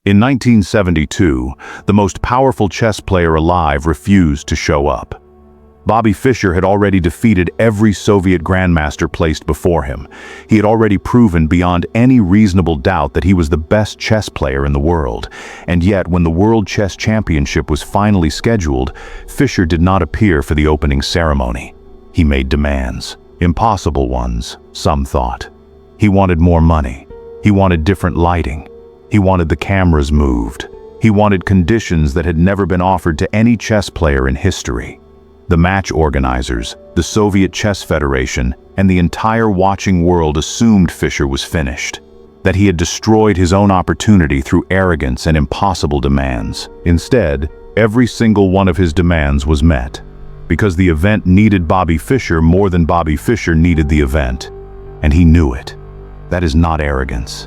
In 1972, the most powerful chess player alive refused to show up. Bobby Fischer had already defeated every Soviet grandmaster placed before him. He had already proven beyond any reasonable doubt that he was the best chess player in the world. And yet, when the World Chess Championship was finally scheduled, Fischer did not appear for the opening ceremony. He made demands. Impossible ones, some thought. He wanted more money. He wanted different lighting. He wanted the cameras moved. He wanted conditions that had never been offered to any chess player in history. The match organizers, the Soviet Chess Federation, and the entire watching world assumed Fischer was finished, that he had destroyed his own opportunity through arrogance and impossible demands. Instead, every single one of his demands was met, because the event needed Bobby Fischer more than Bobby Fischer needed the event, and he knew it. That is not arrogance.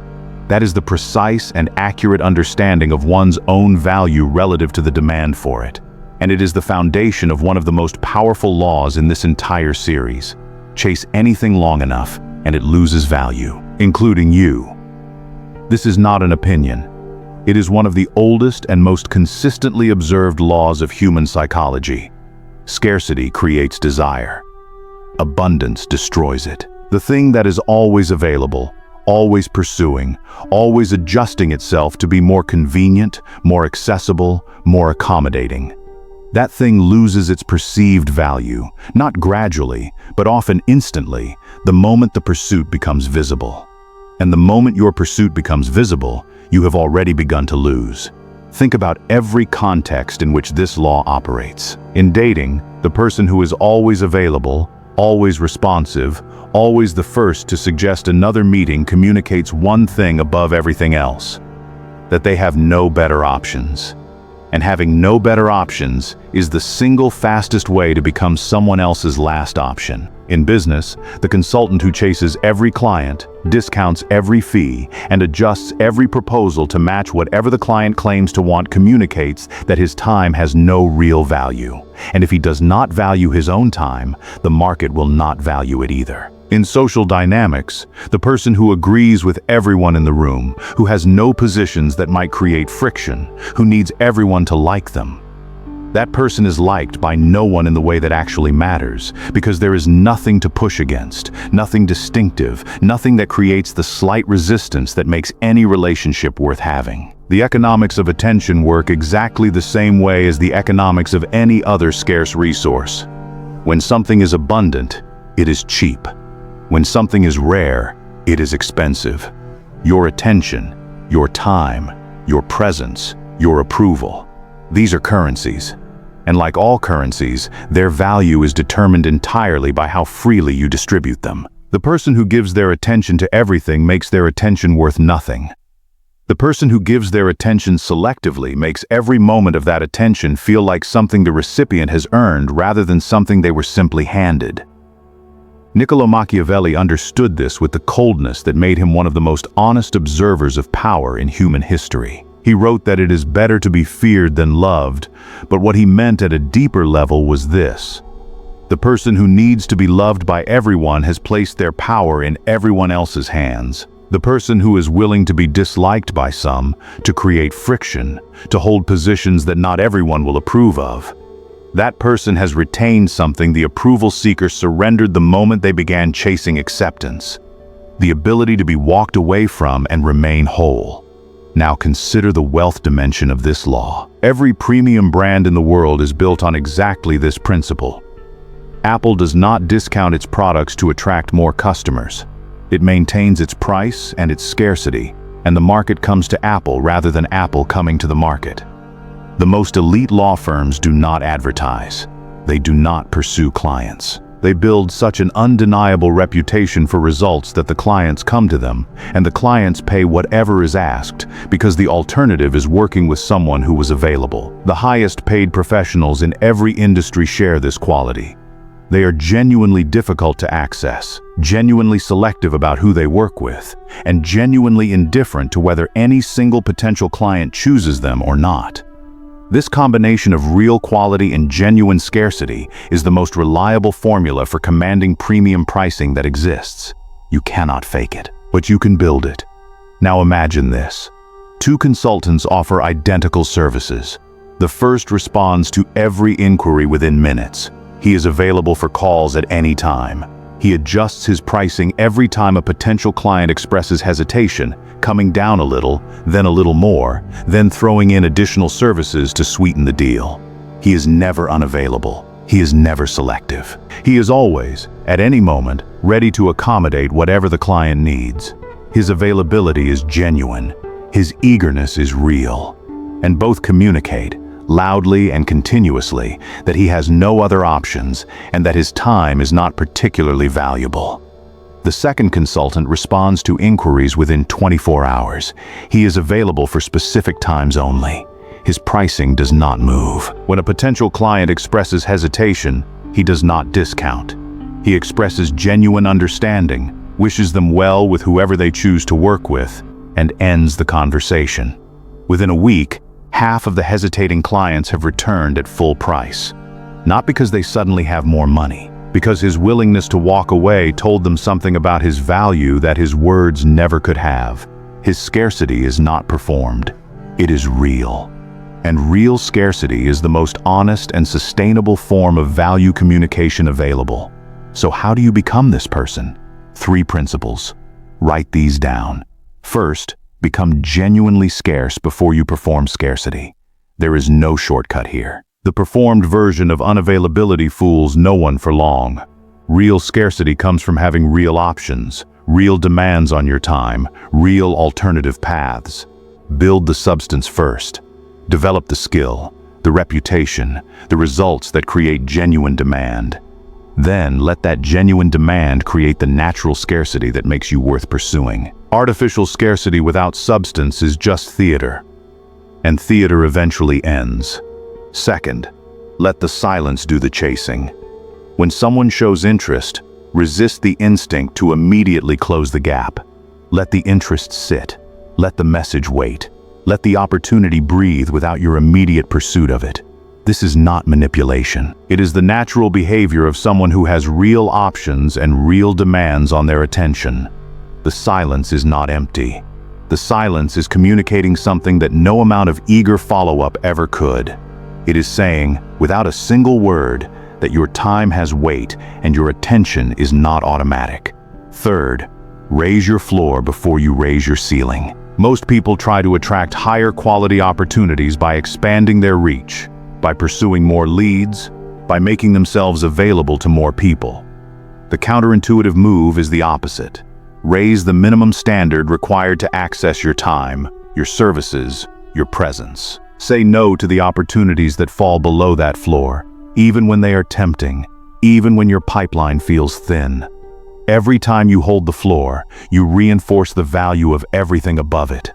That is the precise and accurate understanding of one's own value relative to the demand for it. And it is the foundation of one of the most powerful laws in this entire series. Chase anything long enough, and it loses value, including you. This is not an opinion. It is one of the oldest and most consistently observed laws of human psychology. Scarcity creates desire. Abundance destroys it. The thing that is always available, always pursuing, always adjusting itself to be more convenient, more accessible, more accommodating. That thing loses its perceived value, not gradually, but often instantly, the moment the pursuit becomes visible. And the moment your pursuit becomes visible, you have already begun to lose. Think about every context in which this law operates. In dating, the person who is always available, always responsive, always the first to suggest another meeting communicates one thing above everything else: that they have no better options. And having no better options is the single fastest way to become someone else's last option. In business, the consultant who chases every client, discounts every fee, and adjusts every proposal to match whatever the client claims to want communicates that his time has no real value. And if he does not value his own time, the market will not value it either. In social dynamics, the person who agrees with everyone in the room, who has no positions that might create friction, who needs everyone to like them, that person is liked by no one in the way that actually matters, because there is nothing to push against, nothing distinctive, nothing that creates the slight resistance that makes any relationship worth having. The economics of attention work exactly the same way as the economics of any other scarce resource. When something is abundant, it is cheap. When something is rare, it is expensive. Your attention, your time, your presence, your approval. These are currencies. And like all currencies, their value is determined entirely by how freely you distribute them. The person who gives their attention to everything makes their attention worth nothing. The person who gives their attention selectively makes every moment of that attention feel like something the recipient has earned rather than something they were simply handed. Niccolo Machiavelli understood this with the coldness that made him one of the most honest observers of power in human history. He wrote that it is better to be feared than loved, but what he meant at a deeper level was this: the person who needs to be loved by everyone has placed their power in everyone else's hands. The person who is willing to be disliked by some, to create friction, to hold positions that not everyone will approve of, that person has retained something the approval seeker surrendered the moment they began chasing acceptance: the ability to be walked away from and remain whole. Now consider the wealth dimension of this law. Every premium brand in the world is built on exactly this principle. Apple does not discount its products to attract more customers. It maintains its price and its scarcity, and the market comes to Apple rather than Apple coming to the market. The most elite law firms do not advertise. They do not pursue clients. They build such an undeniable reputation for results that the clients come to them, and the clients pay whatever is asked, because the alternative is working with someone who was available. The highest paid professionals in every industry share this quality. They are genuinely difficult to access, genuinely selective about who they work with, and genuinely indifferent to whether any single potential client chooses them or not. This combination of real quality and genuine scarcity is the most reliable formula for commanding premium pricing that exists. You cannot fake it, but you can build it. Now imagine this. Two consultants offer identical services. The first responds to every inquiry within minutes. He is available for calls at any time. He adjusts his pricing every time a potential client expresses hesitation, coming down a little, then a little more, then throwing in additional services to sweeten the deal. He is never unavailable. He is never selective. He is always, at any moment, ready to accommodate whatever the client needs. His availability is genuine. His eagerness is real. And both communicate, loudly and continuously, that he has no other options and that his time is not particularly valuable. The second consultant responds to inquiries within 24 hours. He is available for specific times only. His pricing does not move. When a potential client expresses hesitation, he does not discount. He expresses genuine understanding, wishes them well with whoever they choose to work with, and ends the conversation. Within a week, half of the hesitating clients have returned at full price. Not because they suddenly have more money, because his willingness to walk away told them something about his value that his words never could have. His scarcity is not performed. It is real. And real scarcity is the most honest and sustainable form of value communication available. So how do you become this person? 3 principles. Write these down. First, become genuinely scarce before you perform scarcity. There is no shortcut here. The performed version of unavailability fools no one for long. Real scarcity comes from having real options, real demands on your time, real alternative paths. Build the substance first. Develop the skill, the reputation, the results that create genuine demand. Then let that genuine demand create the natural scarcity that makes you worth pursuing. Artificial scarcity without substance is just theater, and theater eventually ends. Second, let the silence do the chasing. When someone shows interest, resist the instinct to immediately close the gap. Let the interest sit. Let the message wait. Let the opportunity breathe without your immediate pursuit of it. This is not manipulation. It is the natural behavior of someone who has real options and real demands on their attention. The silence is not empty. The silence is communicating something that no amount of eager follow-up ever could. It is saying, without a single word, that your time has weight and your attention is not automatic. Third, raise your floor before you raise your ceiling. Most people try to attract higher quality opportunities by expanding their reach, by pursuing more leads, by making themselves available to more people. The counterintuitive move is the opposite. Raise the minimum standard required to access your time, your services, your presence. Say no to the opportunities that fall below that floor, even when they are tempting, even when your pipeline feels thin. Every time you hold the floor, you reinforce the value of everything above it.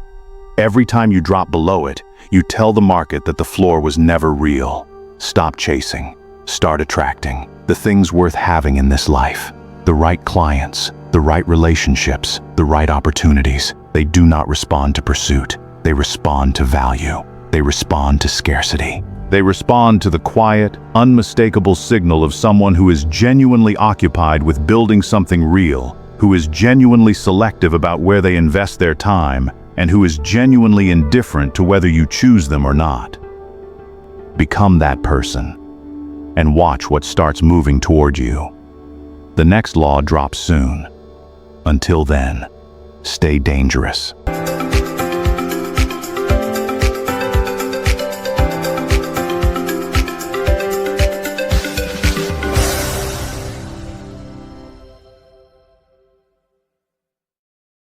Every time you drop below it, you tell the market that the floor was never real. Stop chasing. Start attracting the things worth having in this life. The right clients, the right relationships, the right opportunities. They do not respond to pursuit. They respond to value. They respond to scarcity. They respond to the quiet, unmistakable signal of someone who is genuinely occupied with building something real, who is genuinely selective about where they invest their time, and who is genuinely indifferent to whether you choose them or not. Become that person, and watch what starts moving toward you. The next law drops soon. Until then, stay dangerous.